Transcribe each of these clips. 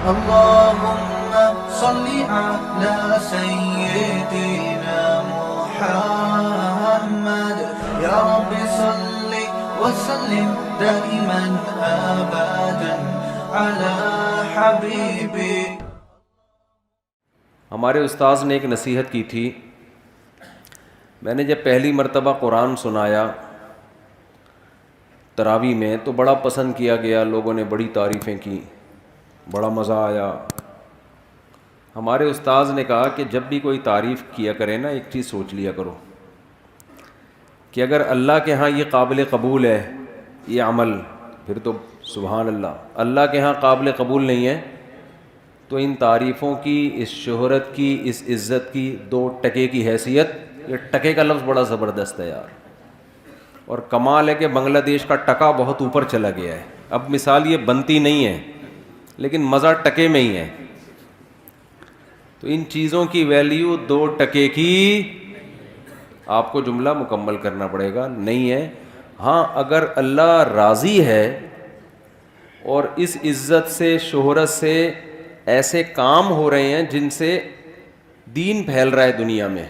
اللهم صل على سيدنا محمد يا رب صل وسلم دائما أبدا على حبيبي. ہمارے استاذ نے ایک نصیحت کی تھی. میں نے جب پہلی مرتبہ قرآن سنایا تراویح میں تو بڑا پسند کیا گیا، لوگوں نے بڑی تعریفیں کی، بڑا مزہ آیا. ہمارے استاذ نے کہا کہ جب بھی کوئی تعریف کیا کرے نا، ایک چیز سوچ لیا کرو کہ اگر اللہ کے ہاں یہ قابل قبول ہے یہ عمل، پھر تو سبحان اللہ. اللہ کے ہاں قابل قبول نہیں ہے تو ان تعریفوں کی، اس شہرت کی، اس عزت کی 2 ٹکے کی حیثیت. یہ ٹکے کا لفظ بڑا زبردست ہے یار، اور کمال ہے کہ بنگلہ دیش کا ٹکا بہت اوپر چلا گیا ہے. اب مثال یہ بنتی نہیں ہے لیکن مزہ ٹکے میں ہی ہے. تو ان چیزوں کی ویلیو 2 ٹکے کی، آپ کو جملہ مکمل کرنا پڑے گا، نہیں ہے. ہاں اگر اللہ راضی ہے اور اس عزت سے، شہرت سے ایسے کام ہو رہے ہیں جن سے دین پھیل رہا ہے دنیا میں،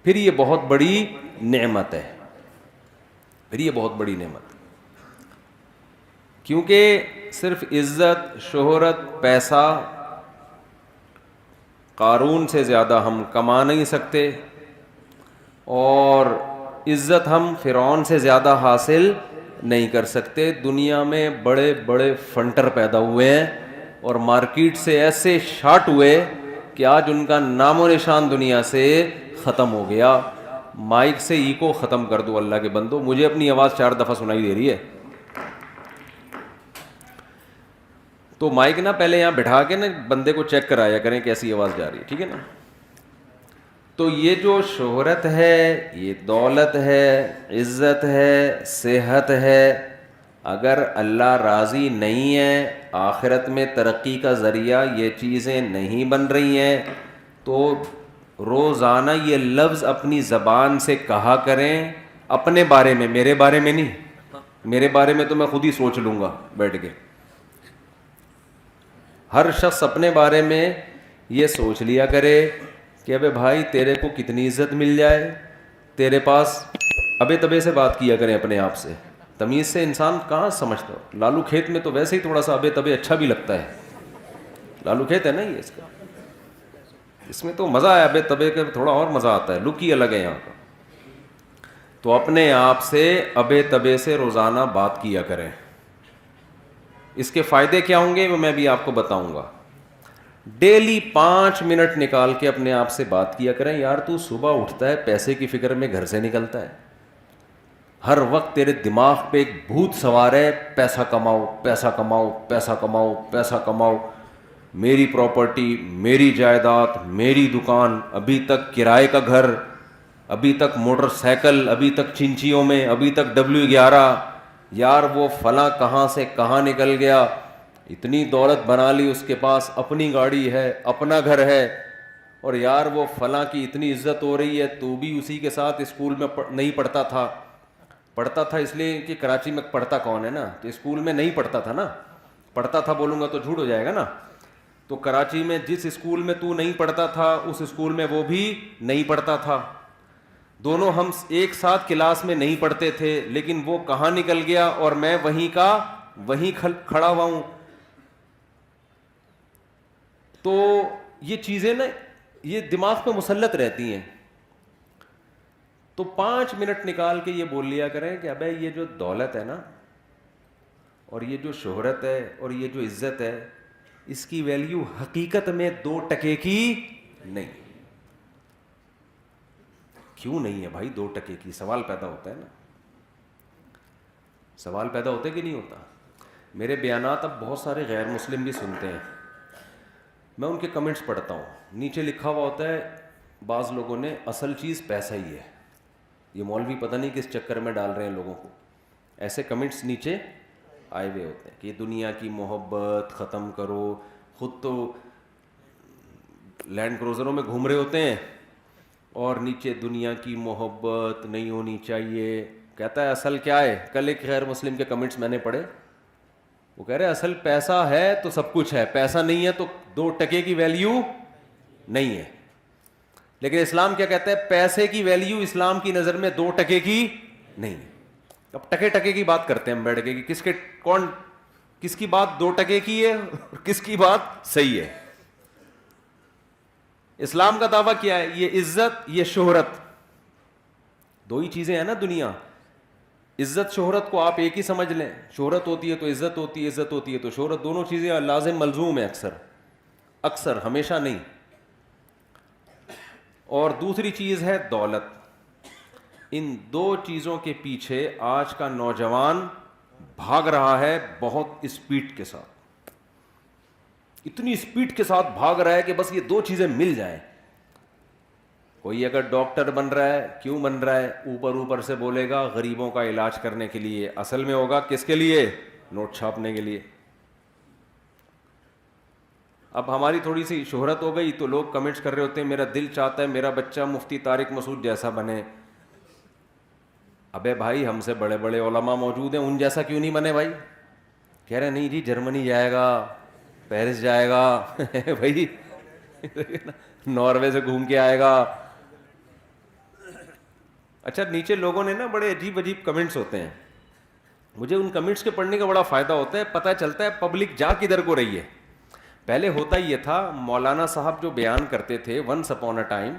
پھر یہ بہت بڑی نعمت ہے. پھر یہ بہت بڑی نعمت، کیونکہ صرف عزت، شہرت، پیسہ قارون سے زیادہ ہم کما نہیں سکتے، اور عزت ہم فرعون سے زیادہ حاصل نہیں کر سکتے. دنیا میں بڑے بڑے فنٹر پیدا ہوئے ہیں اور مارکیٹ سے ایسے شاٹ ہوئے کہ آج ان کا نام و نشان دنیا سے ختم ہو گیا. مائک سے ایکو ختم کر دو اللہ کے بندو. مجھے اپنی آواز 4 دفعہ سنائی دے رہی ہے، تو مائک نا پہلے یہاں بٹھا کے نا بندے کو چیک کرایا کریں کیسی آواز جا رہی ہے، ٹھیک ہے نا. تو یہ جو شہرت ہے، یہ دولت ہے، عزت ہے، صحت ہے، اگر اللہ راضی نہیں ہے، آخرت میں ترقی کا ذریعہ یہ چیزیں نہیں بن رہی ہیں، تو روزانہ یہ لفظ اپنی زبان سے کہا کریں اپنے بارے میں، میرے بارے میں نہیں. میرے بارے میں تو میں خود ہی سوچ لوں گا بیٹھ کے. ہر شخص اپنے بارے میں یہ سوچ لیا کرے کہ ابے بھائی تیرے کو کتنی عزت مل جائے تیرے پاس. ابے تبے سے بات کیا کریں اپنے آپ سے. تمیز سے انسان کہاں سمجھتا ہو. لالو کھیت میں تو ویسے ہی تھوڑا سا ابے تبے اچھا بھی لگتا ہے. لالو کھیت ہے نا یہ، اس میں تو مزہ ہے، ابے تبے کا تھوڑا اور مزہ آتا ہے، لک ہی الگ ہے یہاں کا. تو اپنے آپ سے ابے تبے سے روزانہ بات کیا کریں. اس کے فائدے کیا ہوں گے وہ میں بھی آپ کو بتاؤں گا. ڈیلی 5 منٹ نکال کے اپنے آپ سے بات کیا کریں. یار تو صبح اٹھتا ہے پیسے کی فکر میں گھر سے نکلتا ہے، ہر وقت تیرے دماغ پہ ایک بھوت سوار ہے، پیسہ کماؤ، پیسہ کماؤ، پیسہ کماؤ، پیسہ کماؤ، میری پراپرٹی، میری جائیداد، میری دکان، ابھی تک کرائے کا گھر، ابھی تک موٹر سائیکل، ابھی تک چنچیوں میں، ابھی تک W11. یار وہ فلاں کہاں سے کہاں نکل گیا، اتنی دولت بنا لی اس کے پاس، اپنی گاڑی ہے، اپنا گھر ہے، اور یار وہ فلاں کی اتنی عزت ہو رہی ہے، تو بھی اسی کے ساتھ اسکول میں نہیں پڑھتا تھا. پڑھتا تھا اس لیے کہ کراچی میں پڑھتا کون ہے نا، تو اسکول میں نہیں پڑھتا تھا نا. پڑھتا تھا بولوں گا تو جھوٹ ہو جائے گا نا. تو کراچی میں جس اسکول میں تو نہیں پڑھتا تھا اس اسکول میں وہ بھی نہیں پڑھتا تھا. دونوں ہم ایک ساتھ کلاس میں نہیں پڑھتے تھے، لیکن وہ کہاں نکل گیا اور میں وہیں کا وہیں کھڑا ہوا ہوں. تو یہ چیزیں نا یہ دماغ پہ مسلط رہتی ہیں. تو 5 منٹ نکال کے یہ بول لیا کریں کہ ابے یہ جو دولت ہے نا، اور یہ جو شہرت ہے، اور یہ جو عزت ہے، اس کی ویلیو حقیقت میں 2 ٹکے کی نہیں. کیوں نہیں ہے بھائی 2 ٹکے کی؟ سوال پیدا ہوتا ہے نا. سوال پیدا ہوتا ہے کہ نہیں ہوتا؟ میرے بیانات اب بہت سارے غیر مسلم بھی سنتے ہیں. میں ان کے کمنٹس پڑھتا ہوں، نیچے لکھا ہوا ہوتا ہے بعض لوگوں نے اصل چیز پیسہ ہی ہے. یہ مولوی پتہ نہیں کس چکر میں ڈال رہے ہیں لوگوں کو. ایسے کمنٹس نیچے آئے ہوئے ہوتے ہیں کہ دنیا کی محبت ختم کرو. خود تو لینڈ کروزروں میں گھوم رہے ہوتے ہیں اور نیچے دنیا کی محبت نہیں ہونی چاہیے. کہتا ہے اصل کیا ہے؟ کل ایک غیر مسلم کے کمنٹس میں نے پڑھے، وہ کہہ رہے اصل پیسہ ہے تو سب کچھ ہے, پیسہ نہیں ہے تو 2 ٹکے کی ویلیو نہیں ہے. لیکن اسلام کیا کہتا ہے, پیسے کی ویلیو اسلام کی نظر میں 2 ٹکے کی نہیں ہے. اب ٹکے کی بات کرتے ہیں ہم بیٹھ کے کہ کس کی بات 2 ٹکے کی ہے اور کس کی بات صحیح ہے. اسلام کا دعویٰ کیا ہے, یہ عزت یہ شہرت, 2 ہی چیزیں ہیں نا دنیا. عزت شہرت کو آپ ایک ہی سمجھ لیں, شہرت ہوتی ہے تو عزت ہوتی ہے, عزت ہوتی ہے تو شہرت, دونوں چیزیں لازم ملزوم ہیں اکثر ہمیشہ نہیں. اور دوسری چیز ہے دولت. ان 2 چیزوں کے پیچھے آج کا نوجوان بھاگ رہا ہے بہت اسپیڈ کے ساتھ, اتنی اسپیڈ کے ساتھ بھاگ رہا ہے کہ بس یہ 2 چیزیں مل جائیں. کوئی اگر ڈاکٹر بن رہا ہے, کیوں بن رہا ہے, اوپر سے بولے گا غریبوں کا علاج کرنے کے لیے, اصل میں ہوگا کس کے لیے, نوٹ چھاپنے کے لیے. اب ہماری تھوڑی سی شہرت ہو گئی تو لوگ کمنٹس کر رہے ہوتے ہیں میرا دل چاہتا ہے میرا بچہ مفتی طارق مسعود جیسا بنے. ابے بھائی ہم سے بڑے بڑے علماء موجود ہیں, ان جیسا کیوں نہیں بنے بھائی. کہہ رہے نہیں جی جرمنی جائے گا, پیرس جائے گا بھائی, ناروے سے گھوم کے آئے گا. اچھا نیچے لوگوں نے نا بڑے عجیب کمنٹس ہوتے ہیں, مجھے ان کمنٹس کے پڑھنے کا بڑا فائدہ ہوتا ہے, پتہ چلتا ہے پبلک جا کدھر کو رہی ہے. پہلے ہوتا یہ تھا, مولانا صاحب جو بیان کرتے تھے ونس اپون اے ٹائم,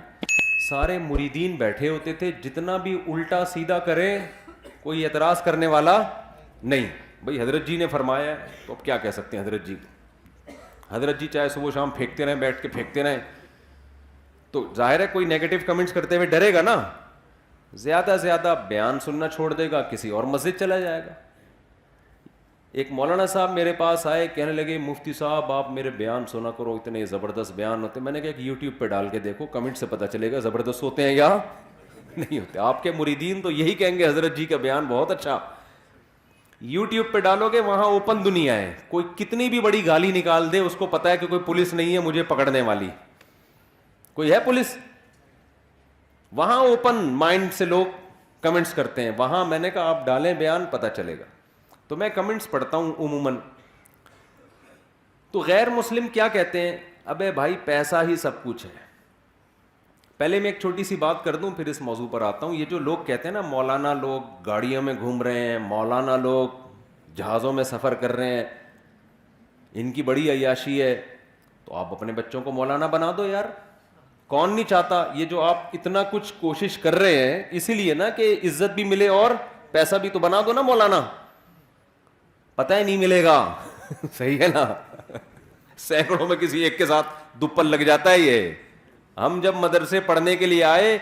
سارے مریدین بیٹھے ہوتے تھے, جتنا بھی الٹا سیدھا کرے کوئی اعتراض کرنے والا نہیں. بھائی حضرت جی نے فرمایا ہے تو اب کیا کہہ سکتے ہیں حضرت جی. حضرت جی چاہے صبح شام پھینکتے رہیں, بیٹھ کے پھینکتے رہیں, تو ظاہر ہے کوئی نیگیٹو کمنٹس کرتے ہوئے ڈرے گا نا, زیادہ زیادہ بیان سننا چھوڑ دے گا, کسی اور مسجد چلا جائے گا. ایک مولانا صاحب میرے پاس آئے, کہنے لگے مفتی صاحب آپ میرے بیان سنا کرو, اتنے زبردست بیان ہوتے. میں نے کہا کہ یوٹیوب پہ ڈال کے دیکھو, کمنٹ سے پتہ چلے گا زبردست ہوتے ہیں یا نہیں ہوتے. آپ کے مریدین تو یہی کہیں گے حضرت جی کا بیان بہت اچھا. یوٹیوب پہ ڈالو گے وہاں اوپن دنیا ہے, کوئی کتنی بھی بڑی گالی نکال دے اس کو پتا ہے کہ کوئی پولیس نہیں ہے مجھے پکڑنے والی. کوئی ہے پولیس؟ وہاں اوپن مائنڈ سے لوگ کمنٹس کرتے ہیں. وہاں میں نے کہا آپ ڈالیں بیان, پتہ چلے گا. تو میں کمنٹس پڑھتا ہوں عموماً, تو غیر مسلم کیا کہتے ہیں, ابے بھائی پیسہ ہی سب کچھ ہے. پہلے میں ایک چھوٹی سی بات کر دوں پھر اس موضوع پر آتا ہوں. یہ جو لوگ کہتے ہیں نا مولانا لوگ گاڑیوں میں گھوم رہے ہیں, مولانا لوگ جہازوں میں سفر کر رہے ہیں, ان کی بڑی عیاشی ہے, تو آپ اپنے بچوں کو مولانا بنا دو یار. کون نہیں چاہتا؟ یہ جو آپ اتنا کچھ کوشش کر رہے ہیں اسی لیے نا کہ عزت بھی ملے اور پیسہ بھی, تو بنا دو نا مولانا. پتہ ہی نہیں ملے گا صحیح ہے نا, سینکڑوں میں کسی ایک کے ساتھ دوپل لگ جاتا ہے. یہ ہم جب مدرسے پڑھنے کے لیے آئے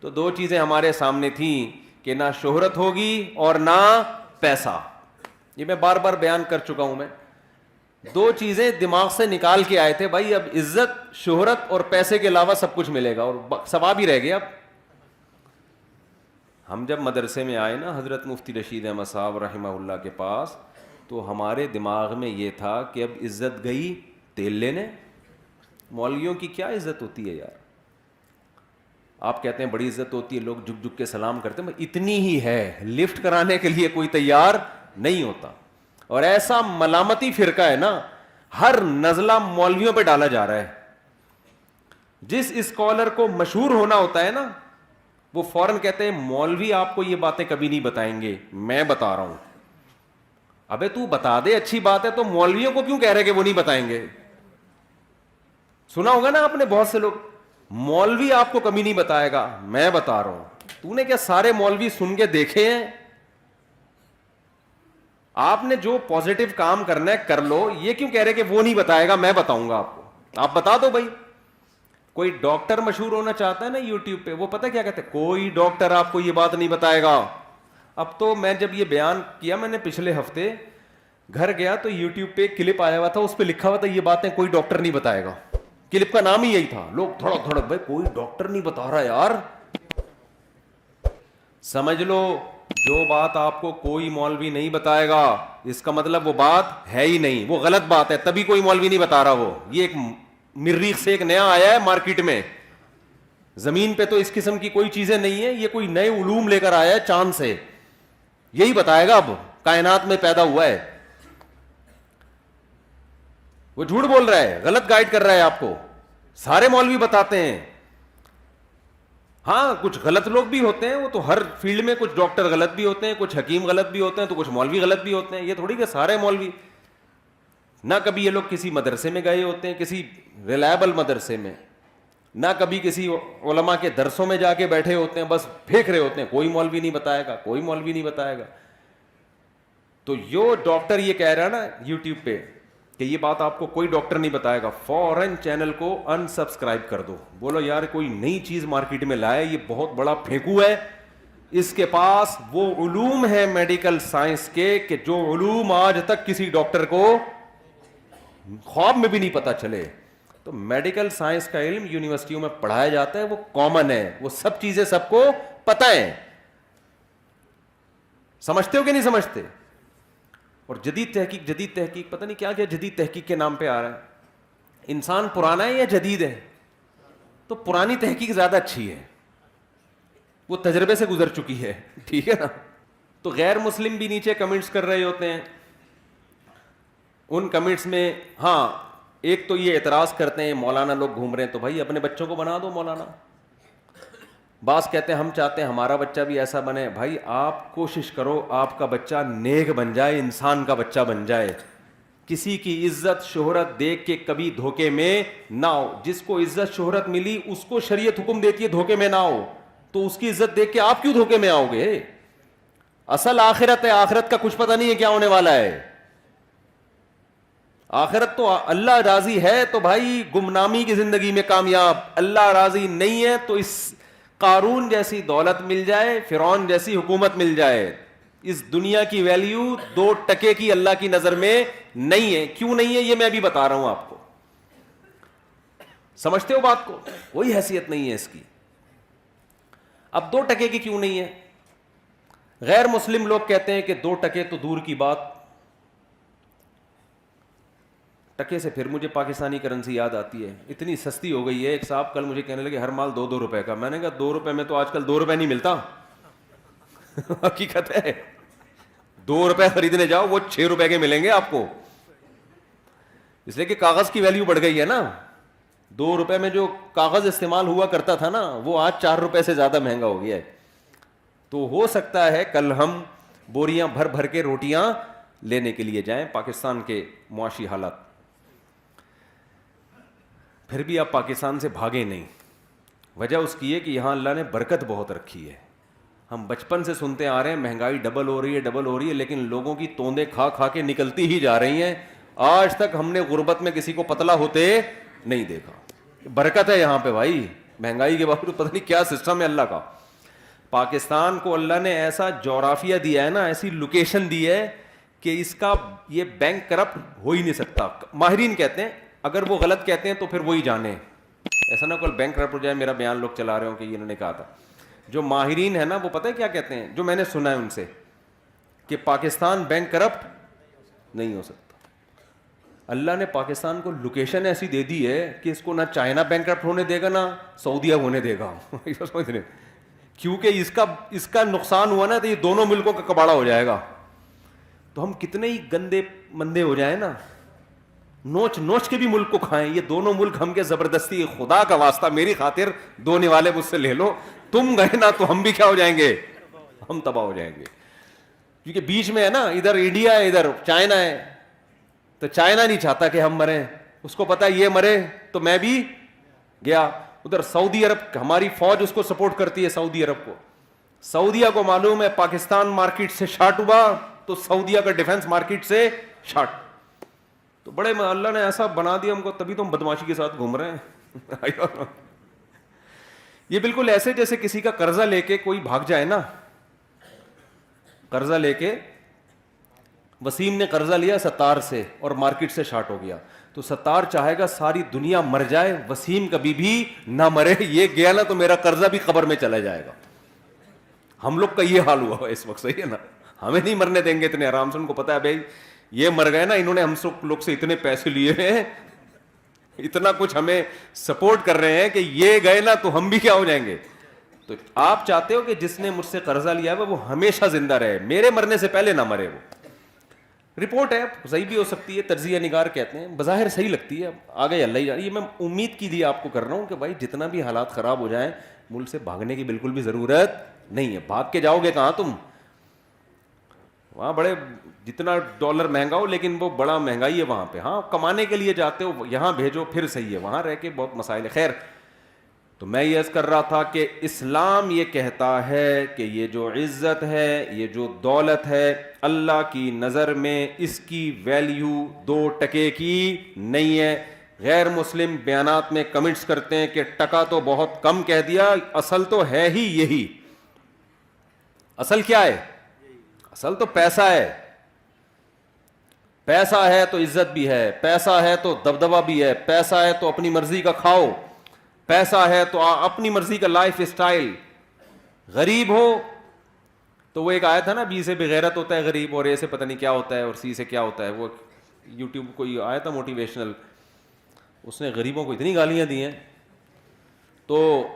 تو 2 چیزیں ہمارے سامنے تھیں کہ نہ شہرت ہوگی اور نہ پیسہ. یہ میں بار بار بیان کر چکا ہوں. میں 2 چیزیں دماغ سے نکال کے آئے تھے, بھائی اب عزت شہرت اور پیسے کے علاوہ سب کچھ ملے گا اور ثواب ہی رہ گیا. اب ہم جب مدرسے میں آئے نا حضرت مفتی رشید احمد صاحب رحمہ اللہ کے پاس, تو ہمارے دماغ میں یہ تھا کہ اب عزت گئی تیل لینے. مولویوں کی کیا عزت ہوتی ہے یار. آپ کہتے ہیں بڑی عزت ہوتی ہے, لوگ جھک جھک کے سلام کرتے ہیں, اتنی ہی ہے, لفٹ کرانے کے لیے کوئی تیار نہیں ہوتا. اور ایسا ملامتی فرقہ ہے نا, ہر نزلہ مولویوں پہ ڈالا جا رہا ہے. جس اسکالر کو مشہور ہونا ہوتا ہے نا, وہ فوراً کہتے ہیں مولوی آپ کو یہ باتیں کبھی نہیں بتائیں گے, میں بتا رہا ہوں. ابے تو بتا دے, اچھی بات ہے, تو مولویوں کو کیوں کہہ رہے کہ وہ نہیں بتائیں گے. سنا ہوگا نا آپ نے بہت سے لوگ, مولوی آپ کو کبھی نہیں بتائے گا, میں بتا رہا ہوں. تو نے کیا سارے مولوی سن کے دیکھے ہیں؟ آپ نے جو پازیٹیو کام کرنا ہے کر لو, یہ کیوں کہہ رہے کہ وہ نہیں بتائے گا, میں بتاؤں گا آپ کو. آپ بتا دو بھائی. کوئی ڈاکٹر مشہور ہونا چاہتا ہے نا یوٹیوب پہ, وہ پتہ کیا کہتے ہیں, کوئی ڈاکٹر آپ کو یہ بات نہیں بتائے گا. اب تو میں جب یہ بیان کیا, میں نے پچھلے ہفتے گھر گیا تو یوٹیوب پہ ایک کلپ آیا ہوا تھا, اس پہ لکھا ہوا تھا یہ باتیں کوئی ڈاکٹر نہیں بتائے گا. کلپ کا نام ہی یہی تھا. لوگ دھڑک دھڑک, بھائی کوئی ڈاکٹر نہیں بتا رہا یار. سمجھ لو جو بات آپ کو کوئی مولوی نہیں بتائے گا اس کا مطلب وہ بات ہے ہی نہیں, وہ غلط بات ہے, تبھی کوئی مولوی نہیں بتا رہا. وہ یہ ایک مریخ سے ایک نیا آیا ہے مارکیٹ میں, زمین پہ تو اس قسم کی کوئی چیزیں نہیں ہے, یہ کوئی نئے علوم لے کر آیا ہے چاند سے, یہی بتائے گا اب کائنات میں پیدا ہوا ہے. وہ جھوٹ بول رہا ہے, غلط گائیڈ کر رہا ہے آپ کو. سارے مولوی بتاتے ہیں. ہاں کچھ غلط لوگ بھی ہوتے ہیں, وہ تو ہر فیلڈ میں, کچھ ڈاکٹر غلط بھی ہوتے ہیں, کچھ حکیم غلط بھی ہوتے ہیں, تو کچھ مولوی غلط بھی ہوتے ہیں. یہ تھوڑی کہ سارے مولوی. نہ کبھی یہ لوگ کسی مدرسے میں گئے ہوتے ہیں, کسی ریلائبل مدرسے میں, نہ کبھی کسی علماء کے درسوں میں جا کے بیٹھے ہوتے ہیں, بس پھینک رہے ہوتے ہیں, کوئی مولوی نہیں بتائے گا, کوئی مولوی نہیں بتائے گا. تو جو ڈاکٹر یہ کہہ رہا ہے نا یوٹیوب پہ کہ یہ بات آپ کو کوئی ڈاکٹر نہیں بتائے گا, فوراً چینل کو ان سبسکرائب کر دو. بولو یار کوئی نئی چیز مارکیٹ میں لائے, یہ بہت بڑا پھینکو ہے, اس کے پاس وہ علوم ہے میڈیکل سائنس کے کہ جو علوم آج تک کسی ڈاکٹر کو خواب میں بھی نہیں پتا چلے. تو میڈیکل سائنس کا علم یونیورسٹیوں میں پڑھایا جاتا ہے, وہ کامن ہے, وہ سب چیزیں سب کو پتہ ہیں. سمجھتے ہو کہ نہیں سمجھتے؟ اور جدید تحقیق پتہ نہیں کیا کیا جدید تحقیق کے نام پہ آ رہا ہے. انسان پرانا ہے یا جدید ہے؟ تو پرانی تحقیق زیادہ اچھی ہے, وہ تجربے سے گزر چکی ہے, ٹھیک ہے نا. تو غیر مسلم بھی نیچے کمنٹس کر رہے ہوتے ہیں. ان کمنٹس میں ہاں ایک تو یہ اعتراض کرتے ہیں مولانا لوگ گھوم رہے ہیں, تو بھائی اپنے بچوں کو بنا دو مولانا. بعض کہتے ہیں ہم چاہتے ہیں ہمارا بچہ بھی ایسا بنے. بھائی آپ کوشش کرو آپ کا بچہ نیک بن جائے, انسان کا بچہ بن جائے, کسی کی عزت شہرت دیکھ کے کبھی دھوکے میں نہ ہو. جس کو عزت شہرت ملی اس کو شریعت حکم دیتی ہے دھوکے میں نہ ہو, تو اس کی عزت دیکھ کے آپ کیوں دھوکے میں آؤ گے؟ اصل آخرت ہے, آخرت کا کچھ پتہ نہیں ہے کیا ہونے والا ہے. آخرت تو اللہ راضی ہے تو بھائی گمنامی کی زندگی میں کامیاب, اللہ راضی نہیں ہے تو اس قارون جیسی دولت مل جائے, فرعون جیسی حکومت مل جائے, اس دنیا کی ویلیو 2 ٹکے کی اللہ کی نظر میں نہیں ہے. کیوں نہیں ہے یہ میں ابھی بتا رہا ہوں آپ کو. سمجھتے ہو بات کو؟ کوئی حیثیت نہیں ہے اس کی. اب 2 ٹکے کی کیوں نہیں ہے؟ غیر مسلم لوگ کہتے ہیں کہ 2 ٹکے تو دور کی بات. ٹکے سے پھر مجھے پاکستانی کرنسی یاد آتی ہے, اتنی سستی ہو گئی ہے. ایک صاحب کل مجھے کہنے لگے ہر مال 2-2 روپے کا. میں نے کہا 2 روپے میں تو آج کل 2 روپے نہیں ملتا. حقیقت ہے, 2 روپے خریدنے جاؤ وہ 6 روپے کے ملیں گے آپ کو, اس لیے کہ کاغذ کی ویلیو بڑھ گئی ہے نا. 2 روپے میں جو کاغذ استعمال ہوا کرتا تھا نا وہ آج 4 روپے سے زیادہ مہنگا ہو گیا ہے. تو ہو سکتا ہے کل ہم بوریاں بھر بھر کے روٹیاں لینے کے لیے جائیں. پاکستان کے معاشی حالات, پھر بھی آپ پاکستان سے بھاگیں نہیں. وجہ اس کی ہے کہ یہاں اللہ نے برکت بہت رکھی ہے. ہم بچپن سے سنتے آ رہے ہیں مہنگائی ڈبل ہو رہی ہے, لیکن لوگوں کی توندیں کھا کھا کے نکلتی ہی جا رہی ہیں. آج تک ہم نے غربت میں کسی کو پتلا ہوتے نہیں دیکھا. برکت ہے یہاں پہ بھائی, مہنگائی کے باوجود پتہ نہیں کیا سسٹم ہے اللہ کا. پاکستان کو اللہ نے ایسا جغرافیہ دیا ہے نا, ایسی لوکیشن دی ہے کہ اس کا یہ بینک کرپٹ ہو ہی نہیں سکتا. ماہرین کہتے ہیں اگر وہ غلط کہتے ہیں تو پھر وہی جانے, ایسا نہ کوئی بینک کرپٹ ہو جائے میرا بیان لوگ چلا رہے ہوں کہ انہوں نے کہا تھا. جو ماہرین ہیں نا وہ پتہ ہے کیا کہتے ہیں, جو میں نے سنا ہے ان سے, کہ پاکستان بینک کرپٹ نہیں ہو سکتا. اللہ نے پاکستان کو لوکیشن ایسی دے دی ہے کہ اس کو نہ چائنا بینک کرپٹ ہونے دے گا نہ سعودیہ ہونے دے گا. سمجھ رہے, کیونکہ اس کا نقصان ہوا نا تو یہ دونوں ملکوں کا کباڑا ہو جائے گا. تو ہم کتنے ہی گندے مندے ہو جائیں نا, نوچ نوچ کے بھی ملک کو کھائیں. یہ دونوں ملک ہم کے زبردستی, خدا کا واسطہ میری خاطر 2 نوالے مجھ سے لے لو, تم گئے نا تو ہم بھی کیا ہو جائیں گے, ہم تباہ ہو جائیں گے. کیونکہ بیچ میں ہے نا, ادھر انڈیا ہے ادھر چائنا ہے, تو چائنا نہیں چاہتا کہ ہم مریں, اس کو پتا یہ مرے تو میں بھی گیا. ادھر سعودی عرب, ہماری فوج اس کو سپورٹ کرتی ہے سعودی عرب کو. سعودیہ کو معلوم ہے پاکستان مارکیٹ سے شارٹ ہوا تو سعودیہ کا ڈیفنس مارکیٹ سے شارٹ. تو بڑے اللہ نے ایسا بنا دیا ہم کو, تبھی تو ہم بدماشی کے ساتھ گھوم رہے ہیں. یہ بالکل ایسے جیسے کسی کا قرضہ لے کے کوئی بھاگ جائے نا. قرضہ لے کے وسیم نے قرضہ لیا ستار سے اور مارکیٹ سے شارٹ ہو گیا, تو ستار چاہے گا ساری دنیا مر جائے, وسیم کبھی بھی نہ مرے. یہ گیا نا تو میرا قرضہ بھی قبر میں چلا جائے گا. ہم لوگ کا یہ حال ہوا اس وقت, صحیح ہے نا. ہمیں نہیں مرنے دیں گے اتنے آرام سے. ان کو پتا ہے بھائی یہ مر گئے نا, انہوں نے ہم سب لوگ سے اتنے پیسے لیے ہیں, اتنا کچھ ہمیں سپورٹ کر رہے ہیں کہ یہ گئے نا تو ہم بھی کیا ہو جائیں گے. تو آپ چاہتے ہو کہ جس نے مجھ سے قرضہ لیا ہے وہ ہمیشہ زندہ رہے, میرے مرنے سے پہلے نہ مرے وہ. رپورٹ ہے, صحیح بھی ہو سکتی ہے, تجزیہ نگار کہتے ہیں, بظاہر صحیح لگتی ہے, آگے اللہ ہی جانے. یہ میں امید کی لیے آپ کو کر رہا ہوں کہ بھائی جتنا بھی حالات خراب ہو جائیں ملک سے بھاگنے کی بالکل بھی ضرورت نہیں ہے. بھاگ کے جاؤ گے کہاں تم؟ وہاں بڑے جتنا ڈالر مہنگا ہو لیکن وہ بڑا مہنگائی ہے وہاں پہ. ہاں کمانے کے لیے جاتے ہو, یہاں بھیجو پھر صحیح ہے, وہاں رہ کے بہت مسائل ہے. خیر, تو میں یہ عرض کر رہا تھا کہ اسلام یہ کہتا ہے کہ یہ جو عزت ہے, یہ جو دولت ہے, اللہ کی نظر میں اس کی ویلیو 2 ٹکے کی نہیں ہے. غیر مسلم بیانات میں کمنٹس کرتے ہیں کہ ٹکا تو بہت کم کہہ دیا, اصل تو ہے ہی یہی. اصل کیا ہے؟ اصل تو پیسہ ہے. پیسہ ہے تو عزت بھی ہے, پیسہ ہے تو دبدبہ بھی ہے, پیسہ ہے تو اپنی مرضی کا کھاؤ, پیسہ ہے تو اپنی مرضی کا لائف اسٹائل. غریب ہو تو وہ ایک آیا تھا نا, بی سے بغیرت ہوتا ہے غریب, اور اے سے پتہ نہیں کیا ہوتا ہے, اور سی سے کیا ہوتا ہے. وہ یوٹیوب کوئی آیا تھا موٹیویشنل, اس نے غریبوں کو اتنی گالیاں دی ہیں. تو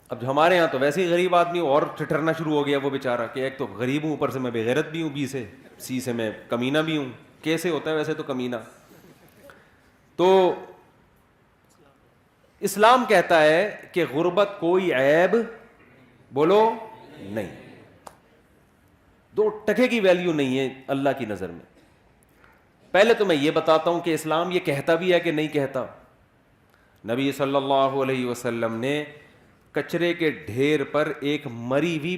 اب ہمارے یہاں تو ویسے ہی غریب آدمی اور ٹھٹرنا شروع ہو گیا وہ بیچارہ, کہ ایک تو غریب ہوں, اوپر سے میں بغیرت بھی ہوں, بی سے, سی سے میں کمینہ بھی ہوں. کیسے ہوتا ہے ویسے تو کمینہ؟ تو اسلام کہتا ہے کہ غربت کوئی عیب بولو نہیں, 2 ٹکے کی ویلیو نہیں ہے اللہ کی نظر میں. پہلے تو میں یہ بتاتا ہوں کہ اسلام یہ کہتا بھی ہے کہ نہیں کہتا. نبی صلی اللہ علیہ وسلم نے کچرے کے ڈھیر پر ایک مری ہوئی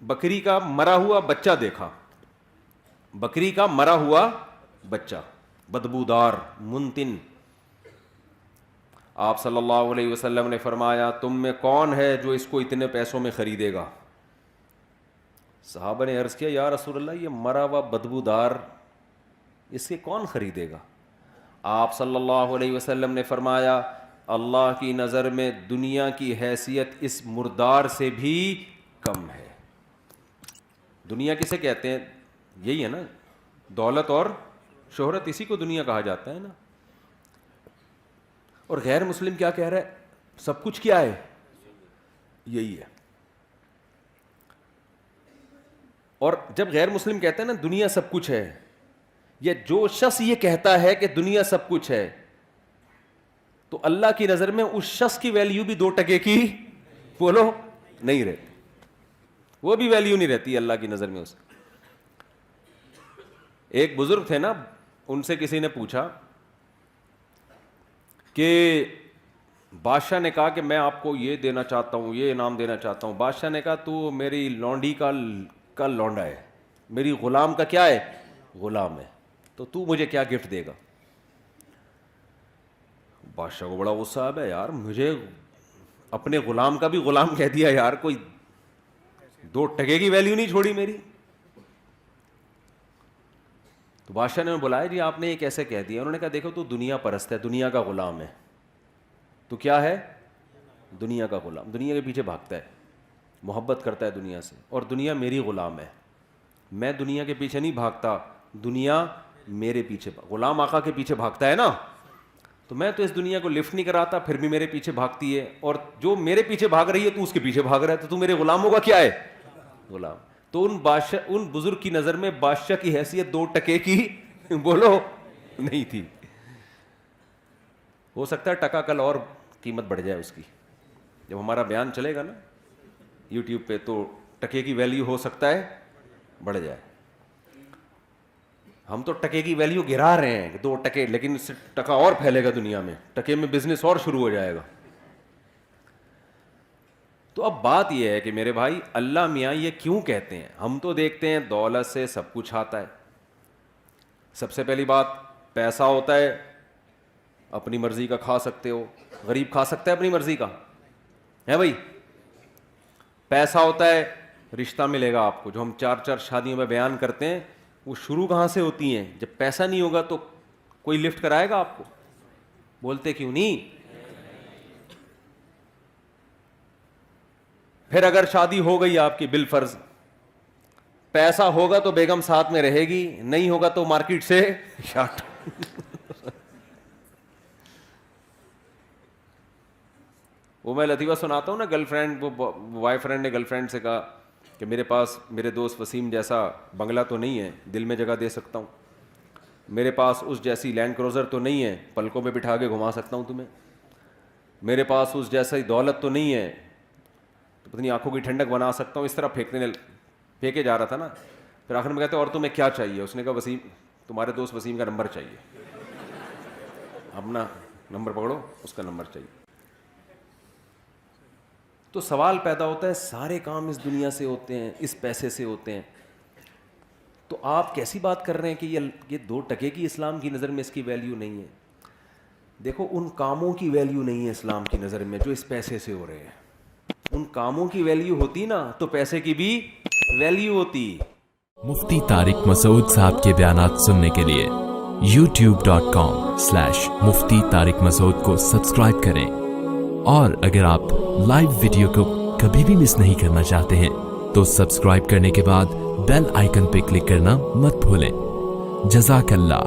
بکری کا مرا ہوا بچہ دیکھا. بکری کا مرا ہوا بچہ, بدبودار, منتن. آپ صلی اللہ علیہ وسلم نے فرمایا تم میں کون ہے جو اس کو اتنے پیسوں میں خریدے گا؟ صحابہ نے عرض کیا یا رسول اللہ یہ مرا ہوا بدبودار اس کے کون خریدے گا؟ آپ صلی اللہ علیہ وسلم نے فرمایا اللہ کی نظر میں دنیا کی حیثیت اس مردار سے بھی کم ہے. دنیا کسے کہتے ہیں؟ یہی ہے نا, دولت اور شہرت, اسی کو دنیا کہا جاتا ہے نا. اور غیر مسلم کیا کہہ رہا ہے؟ سب کچھ کیا ہے؟ یہی ہے. اور جب غیر مسلم کہتے ہیں نا دنیا سب کچھ ہے, یا جو شخص یہ کہتا ہے کہ دنیا سب کچھ ہے, تو اللہ کی نظر میں اس شخص کی ویلیو بھی 2 ٹکے کی بولو نہیں رہتی, وہ بھی ویلیو نہیں رہتی اللہ کی نظر میں اس. ایک بزرگ تھے نا, ان سے کسی نے پوچھا کہ بادشاہ نے کہا کہ میں آپ کو یہ دینا چاہتا ہوں, یہ انعام دینا چاہتا ہوں. بادشاہ نے کہا تو میری لونڈی کا لونڈا ہے, میری غلام کا کیا ہے؟ غلام ہے, تو مجھے کیا گفٹ دے گا؟ بادشاہ کو بڑا غصہ آیا, یار مجھے اپنے غلام کا بھی غلام کہہ دیا یار, کوئی 2 ٹکے کی ویلیو نہیں چھوڑی میری. تو بادشاہ نے بلایا جی آپ نے یہ کیسے کہہ دیا؟ انہوں نے کہا دیکھو تو دنیا پرست ہے, دنیا کا غلام ہے. تو کیا ہے؟ دنیا کا غلام, دنیا کے پیچھے بھاگتا ہے, محبت کرتا ہے دنیا سے, اور دنیا میری غلام ہے. میں دنیا کے پیچھے نہیں بھاگتا, دنیا میرے پیچھے, غلام آقا کے پیچھے بھاگتا ہے نا. تو میں تو اس دنیا کو لفٹ نہیں کراتا, پھر بھی میرے پیچھے بھاگتی ہے, اور جو میرے پیچھے بھاگ رہی ہے تو اس کے پیچھے بھاگ رہا ہے, تو میرے غلاموں کا کیا ہے؟ غلام. تو ان بزرگ کی نظر میں بادشاہ کی حیثیت 2 ٹکے کی بولو نہیں تھی. ہو سکتا ہے ٹکا کل اور قیمت بڑھ جائے اس کی, جب ہمارا بیان چلے گا نا یوٹیوب پہ تو ٹکے کی ویلیو ہو سکتا ہے بڑھ جائے. ہم تو ٹکے کی ویلیو گرا رہے ہیں 2 ٹکے, لیکن اس سے ٹکا اور پھیلے گا دنیا میں, ٹکے میں بزنس اور شروع ہو جائے گا. تو اب بات یہ ہے کہ میرے بھائی اللہ میاں یہ کیوں کہتے ہیں؟ ہم تو دیکھتے ہیں دولت سے سب کچھ آتا ہے. سب سے پہلی بات پیسہ ہوتا ہے, اپنی مرضی کا کھا سکتے ہو. غریب کھا سکتا ہے اپنی مرضی کا ہے بھائی؟ پیسہ ہوتا ہے, رشتہ ملے گا آپ کو, جو ہم 4 شادیوں میں بیان کرتے ہیں وہ شروع کہاں سے ہوتی ہیں؟ جب پیسہ نہیں ہوگا تو کوئی لفٹ کرائے گا آپ کو؟ بولتے کیوں نہیں؟ پھر اگر شادی ہو گئی آپ کی بالفرض, پیسہ ہوگا تو بیگم ساتھ میں رہے گی, نہیں ہوگا تو مارکیٹ سے شاٹ. وہ میں لطیفہ سناتا ہوں نا, گرل فرینڈ, وہ بوائے فرینڈ نے گرل فرینڈ سے کہا کہ میرے پاس میرے دوست وسیم جیسا بنگلہ تو نہیں ہے دل میں جگہ دے سکتا ہوں, میرے پاس اس جیسی لینڈ کروزر تو نہیں ہے پلکوں پہ بٹھا کے گھما سکتا ہوں تمہیں, میرے پاس اس جیسی دولت تو نہیں ہے تو پتنی آنکھوں کی ٹھنڈک بنا سکتا ہوں. اس طرح پھینکے جا رہا تھا نا. پھر آخر میں کہتے اور تمہیں کیا چاہیے؟ اس نے کہا وسیم, تمہارے دوست وسیم کا نمبر چاہیے. اپنا نمبر پکڑو, اس کا نمبر چاہیے. تو سوال پیدا ہوتا ہے سارے کام اس دنیا سے ہوتے ہیں, اس پیسے سے ہوتے ہیں, تو آپ کیسی بات کر رہے ہیں کہ یہ 2 ٹکے کی اسلام کی نظر میں اس کی ویلیو نہیں ہے؟ دیکھو ان کاموں کی ویلیو نہیں ہے اسلام کی نظر میں جو اس پیسے سے ہو رہے ہیں. ان کاموں کی ویلیو ہوتی نا تو پیسے کی بھی ویلیو ہوتی. مفتی طارق مسعود صاحب کے بیانات سننے کے لیے youtube.com/مفتی طارق مسعود کو سبسکرائب کریں, اور اگر آپ لائیو ویڈیو کو کبھی بھی مس نہیں کرنا چاہتے ہیں تو سبسکرائب کرنے کے بعد بیل آئیکن پہ کلک کرنا مت بھولیں. جزاک اللہ.